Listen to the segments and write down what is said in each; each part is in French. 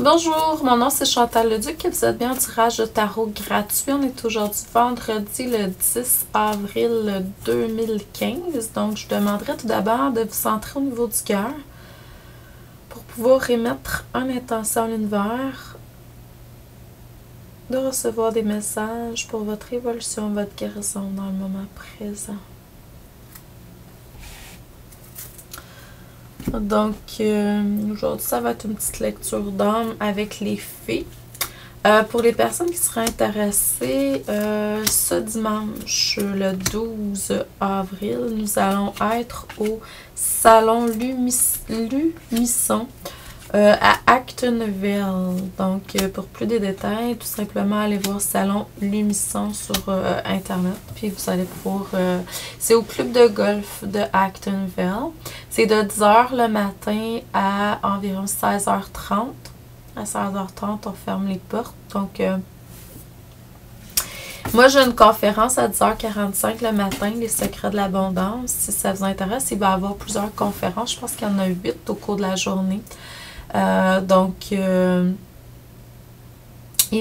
Bonjour, mon nom c'est Chantal Leduc et vous êtes bien au tirage de tarot gratuit. On est aujourd'hui vendredi le 10 avril 2015. Donc, je vous demanderai tout d'abord de vous centrer au niveau du cœur pour pouvoir émettre une intention à l'univers, de recevoir des messages pour votre évolution, votre guérison dans le moment présent. Donc, aujourd'hui, ça va être une petite lecture d'âme avec les fées. Pour les personnes qui seraient intéressées, ce dimanche, le 12 avril, nous allons être au Salon Lumisson à Actonville. Donc, pour plus de détails, tout simplement, allez voir Salon Lumisson sur Internet. Puis, vous allez pouvoir... c'est au club de golf de Actonville. C'est de 10h le matin à environ 16h30. À 16h30, on ferme les portes. Donc, moi, j'ai une conférence à 10h45 le matin, les secrets de l'abondance. Si ça vous intéresse, il va y avoir plusieurs conférences. Je pense qu'il y en a 8 au cours de la journée. Donc, il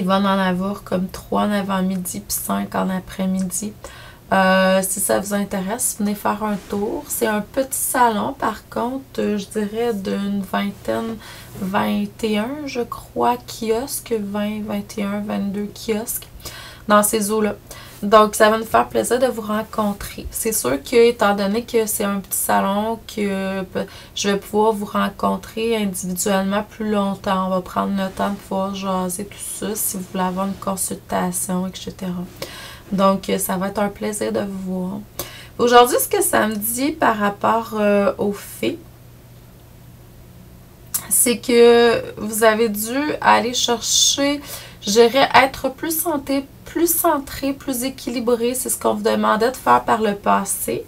va en avoir comme 3 en avant-midi puis 5 en après-midi. Si ça vous intéresse, venez faire un tour. C'est un petit salon, par contre, je dirais d'une vingtaine, 21, je crois, kiosques, 20, 21, 22 kiosques dans ces eaux-là. Donc, ça va nous faire plaisir de vous rencontrer. C'est sûr que, étant donné que c'est un petit salon, que je vais pouvoir vous rencontrer individuellement plus longtemps. On va prendre le temps de pouvoir jaser tout ça, si vous voulez avoir une consultation, etc. Donc, ça va être un plaisir de vous voir. Aujourd'hui, ce que ça me dit par rapport aux fées, c'est que vous avez dû aller chercher, je dirais, être plus centré, plus équilibré. C'est ce qu'on vous demandait de faire par le passé.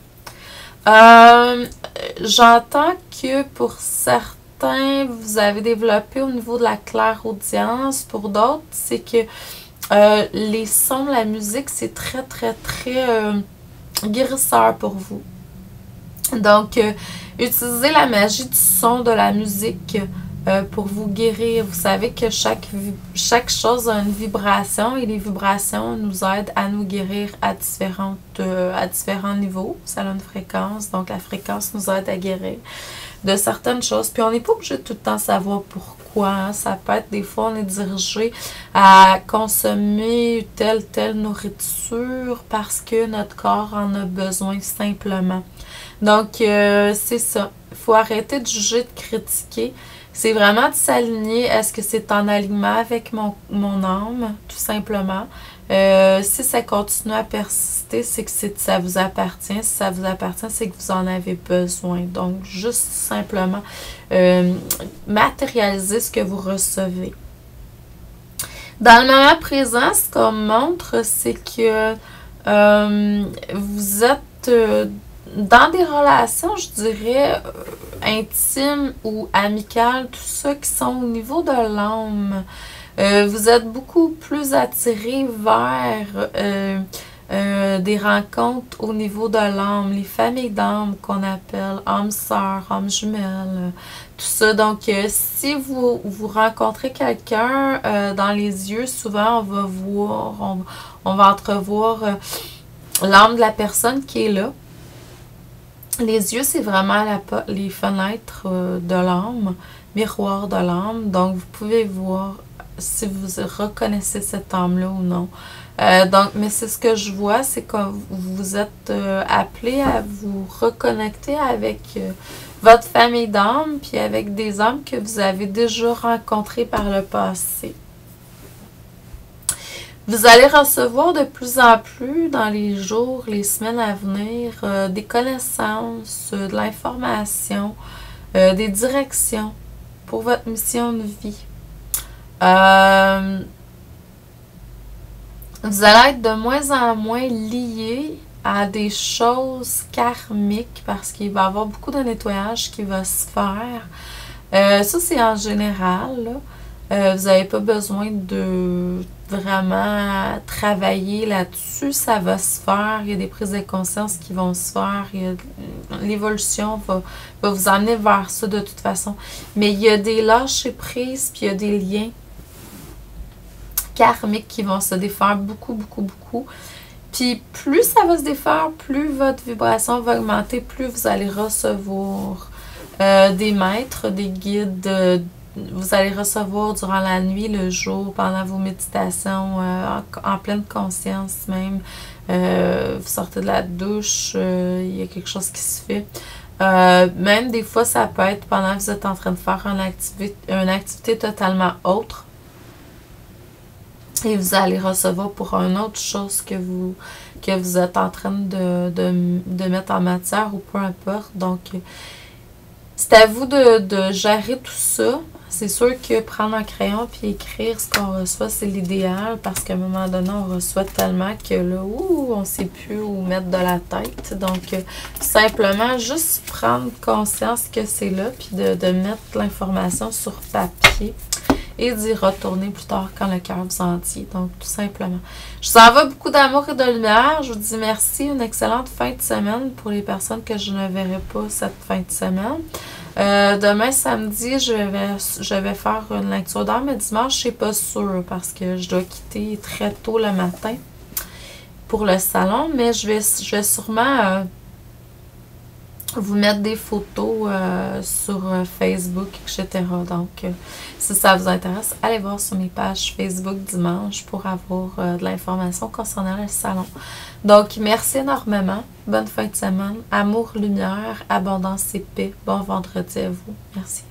J'entends que pour certains, vous avez développé au niveau de la clairaudience. Pour d'autres, c'est que les sons, la musique, c'est très, très, très guérisseur pour vous. Donc, utilisez la magie du son, de la musique pour vous guérir. Vous savez que chaque chose a une vibration et les vibrations nous aident à nous guérir à différents niveaux. Ça a une fréquence, donc la fréquence nous aide à guérir de certaines choses. Puis on n'est pas obligé de tout le temps savoir pourquoi. Hein. Ça peut être des fois on est dirigé à consommer telle nourriture parce que notre corps en a besoin simplement. Donc c'est ça. Il faut arrêter de juger, de critiquer. C'est vraiment de s'aligner. Est-ce que c'est en alignement avec mon âme, tout simplement. Si ça continue à persister, c'est que ça vous appartient. Si ça vous appartient, c'est que vous en avez besoin. Donc, juste simplement matérialiser ce que vous recevez. Dans le moment présent, ce qu'on montre, c'est que vous êtes dans des relations, je dirais, intimes ou amicales, tout ça qui sont au niveau de l'âme. Vous êtes beaucoup plus attiré vers des rencontres au niveau de l'âme, les familles d'âme qu'on appelle âme sœur, âme jumelle, tout ça. Donc, si vous rencontrez quelqu'un dans les yeux, souvent on va voir, on va entrevoir l'âme de la personne qui est là. Les yeux, c'est vraiment les fenêtres de l'âme, miroir de l'âme. Donc, vous pouvez voir si vous reconnaissez cette âme-là ou non. Mais c'est ce que je vois, c'est que vous êtes appelé à vous reconnecter avec votre famille d'âme, puis avec des âmes que vous avez déjà rencontrées par le passé. Vous allez recevoir de plus en plus dans les jours, les semaines à venir, des connaissances, de l'information, des directions pour votre mission de vie. Vous allez être de moins en moins liés à des choses karmiques parce qu'il va y avoir beaucoup de nettoyage qui va se faire. Ça, c'est en général, là. Vous n'avez pas besoin de vraiment travailler là-dessus. Ça va se faire. Il y a des prises de conscience qui vont se faire. L'évolution va vous amener vers ça de toute façon. Mais il y a des lâcher prises, puis il y a des liens karmiques qui vont se défaire beaucoup, beaucoup, beaucoup. Puis plus ça va se défaire, plus votre vibration va augmenter, plus vous allez recevoir des maîtres, des guides. Vous allez recevoir durant la nuit, le jour, pendant vos méditations, en pleine conscience même. Vous sortez de la douche, il y a quelque chose qui se fait. Même des fois, ça peut être pendant que vous êtes en train de faire une activité totalement autre. Et vous allez recevoir pour une autre chose que vous êtes en train de mettre en matière ou peu importe. Donc, c'est à vous de gérer tout ça. C'est sûr que prendre un crayon puis écrire ce qu'on reçoit, c'est l'idéal parce qu'à un moment donné, on reçoit tellement que là, on ne sait plus où mettre de la tête. Donc, simplement, juste prendre conscience que c'est là puis de mettre l'information sur papier et d'y retourner plus tard quand le cœur vous en dit. Donc, tout simplement. Je vous envoie beaucoup d'amour et de lumière. Je vous dis merci. Une excellente fin de semaine pour les personnes que je ne verrai pas cette fin de semaine. Demain, samedi, je vais faire une lecture d'heure, mais dimanche, je suis pas sûre parce que je dois quitter très tôt le matin pour le salon. Mais je vais sûrement vous mettre des photos sur Facebook, etc. Donc, si ça vous intéresse, allez voir sur mes pages Facebook dimanche pour avoir de l'information concernant le salon. Donc, merci énormément. Bonne fin de semaine. Amour, lumière, abondance et paix. Bon vendredi à vous. Merci.